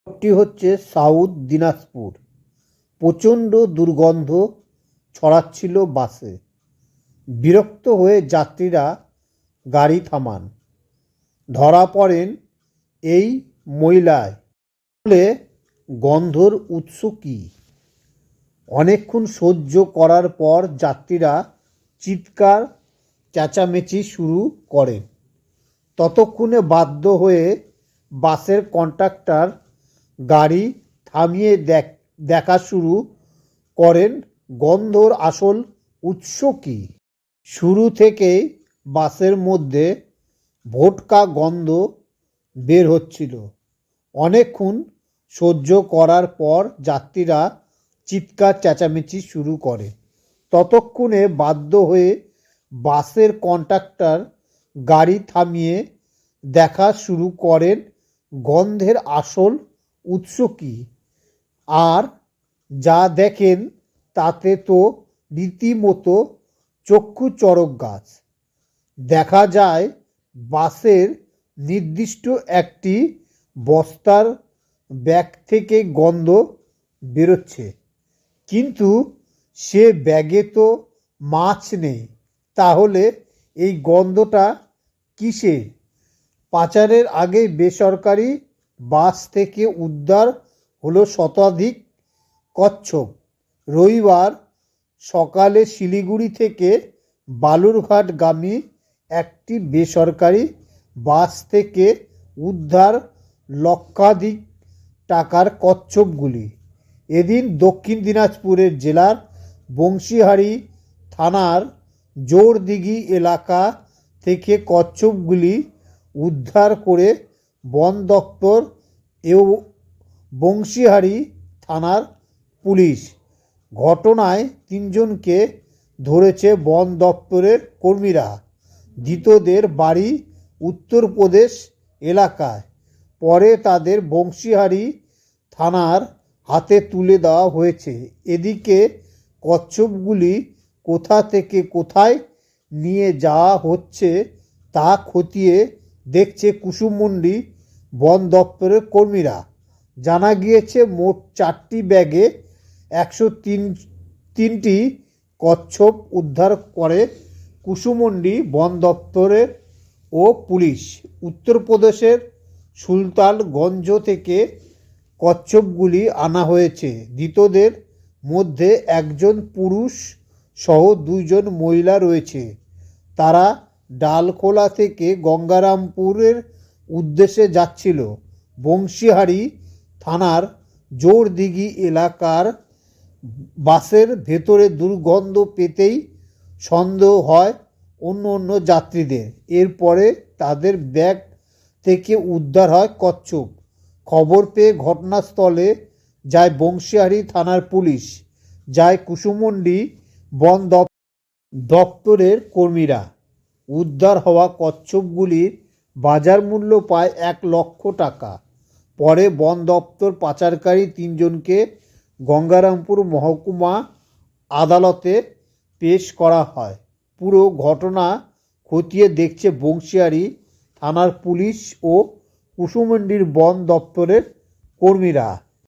শহরটি হচ্ছে সাউথ দিনাজপুর। প্রচণ্ড দুর্গন্ধ ছড়াচ্ছিল বাসে। বিরক্ত হয়ে যাত্রীরা গাড়ি থামান। ধরা পড়েন এই মহিলায়। ফলে গন্ধর উৎস কী? অনেকক্ষণ সহ্য করার পর যাত্রীরা চিৎকার চেঁচামেচি শুরু করেন। ততক্ষণে বাধ্য হয়ে বাসের কন্ডাক্টর গাড়ি থামিয়ে দেখা শুরু করেন গন্ধর আসল উৎস কী। শুরু থেকেই বাসের মধ্যে ভোটকা গন্ধ বের হচ্ছিল। অনেকক্ষণ সহ্য করার পর যাত্রীরা চিৎকার চেঁচামেচি শুরু করে। ততক্ষণে বাধ্য হয়ে বাসের কন্ডাক্টর গাড়ি থামিয়ে দেখা শুরু করেন গন্ধের আসল উৎস কী। আর যা দেখেন তাতে তো রীতিমতো চক্ষু চড়ক গাছ। দেখা যায় বাসের নির্দিষ্ট একটি বস্তার ব্যাগ থেকে গন্ধ বেরোচ্ছে, কিন্তু সে ব্যাগে তো মাছ নেই। তাহলে এই গন্ধটা কিসের? পাচারের আগে বেসরকারি বাস থেকে উদ্ধার হলো শতাধিক কচ্ছপ। রবিবার সকালে শিলিগুড়ি থেকে বালুরঘাটগামী একটি বেসরকারি বাস থেকে উদ্ধার লক্ষাধিক টাকার কচ্ছপগুলি। এদিন দক্ষিণ দিনাজপুরের জেলার বংশীহারি থানার জোরদিঘি এলাকা থেকে কচ্ছপগুলি উদ্ধার করে বন দপ্তর ও বংশীহারি থানার পুলিশ। ঘটনায় 3 জনকে ধরেছে বন দপ্তরের কর্মীরা। ধৃতদের বাড়ি উত্তরপ্রদেশ এলাকায়। পরে তাদের বংশীহারি থানার হাতে তুলে দেওয়া হয়েছে। এদিকে কচ্ছপগুলি কোথা থেকে কোথায় নিয়ে যাওয়া হচ্ছে তা খতিয়ে দেখছে কুসুমমন্ডি বন দপ্তরের কর্মীরা। জানা গিয়েছে মোট 4টি ব্যাগে 103টি কচ্ছপ উদ্ধার করে কুসুমমন্ডি বন দপ্তরের ও পুলিশ। উত্তরপ্রদেশের সুলতানগঞ্জ থেকে কচ্ছপগুলি আনা হয়েছে। ধৃতদের মধ্যে একজন পুরুষ সহ 2 জন মহিলা রয়েছে। তারা ডালখোলা থেকে গঙ্গারামপুরের উদ্দেশ্যে যাচ্ছিল। বংশীহারি থানার জোরদিঘি এলাকার বাসের ভেতরে দুর্গন্ধ পেতেই সন্দেহ হয় অন্য যাত্রীদের। এরপরে তাদের ব্যাগ থেকে উদ্ধার হয় কচ্ছপ। খবর পেয়ে ঘটনাস্থলে যায় বংশীহারি থানার পুলিশ, যায় কুসুমমন্ডি বন দপ্তরের কর্মীরা। উদ্ধার হওয়া কচ্ছপগুলির বাজার মূল্য প্রায় 1 লক্ষ টাকা। পরে বন দপ্তর পাচারকারী 3 জনকে গঙ্গারামপুর মহকুমা আদালতে পেশ করা হয়। পুরো ঘটনা খতিয়ে দেখছে বংশীহারি থানার পুলিশ ও কুসুমমন্ডির বন দপ্তরের কর্মীরা।